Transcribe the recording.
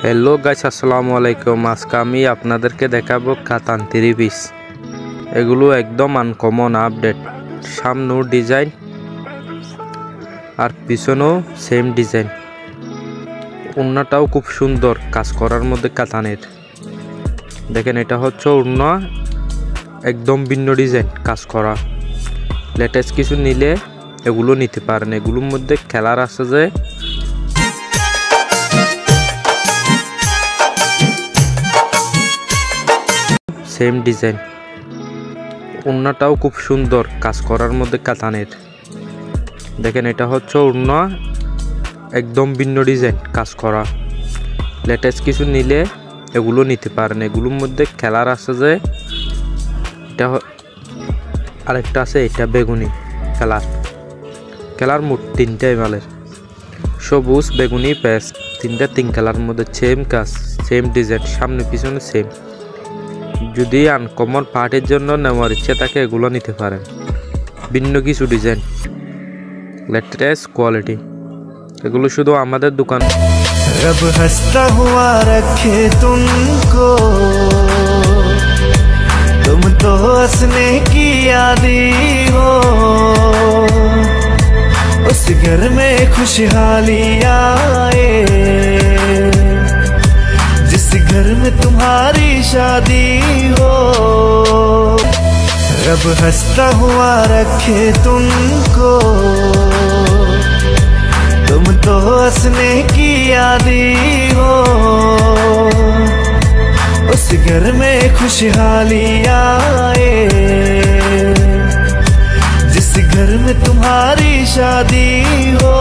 Hello guys, আসসালামু আলাইকুম। আজকে আমি আপনাদেরকে দেখাবো কাতান 3 পিস। এগুলো একদম আনকমন আপডেট। সামনেও ডিজাইন আর পিছনেও সেম ডিজাইন। ওড়নাটাও খুব সুন্দর কাজ করার মধ্যে কাতানের। দেখেন, এটা হচ্ছে ওড়না, একদম ভিন্ন ডিজাইন কাজ করা। লেটেস্ট কিছু নিলে এগুলো নিতে পারেন। এগুলোর মধ্যে কালার আছে যে সেম ডিজাইন। ওড়নাটাও খুব সুন্দর কাজ করার মধ্যে কাতানের। দেখেন, এটা হচ্ছে ওড়না, একদম ভিন্ন ডিজাইন কাজ করা। লেটেস্ট কিছু নিলে এগুলো নিতে পারেন। এগুলোর মধ্যে কালার আছে যে এটা, আরেকটা আছে এটা বেগুনি কালার মোট 3টাই মালের, সবুজ, বেগুনি, পেস্ট, তিন কালার মধ্যে সেম কাজ, সেম ডিজাইন, সামনে পিছনে সেম। যদি আনকমন পার্টির জন্য নেওয়ার ইচ্ছে থাকে এগুলো নিতে পারেন। ভিন্ন কিছু ডিজাইন, লেটেস্ট কোয়ালিটি, এগুলো শুধু আমাদের দোকান। रब हंसता हुआ रखे तुमको, तुम तो हंसने की आदी हो। उस घर में खुशहाली आए जिस घर में तुम्हारी शादी हो। रब हंसता हुआ रखे तुमको, तुम तो हंसने की आदी हो। उस घर में खुशहाली आए जिस घर में तुम्हारी शादी हो।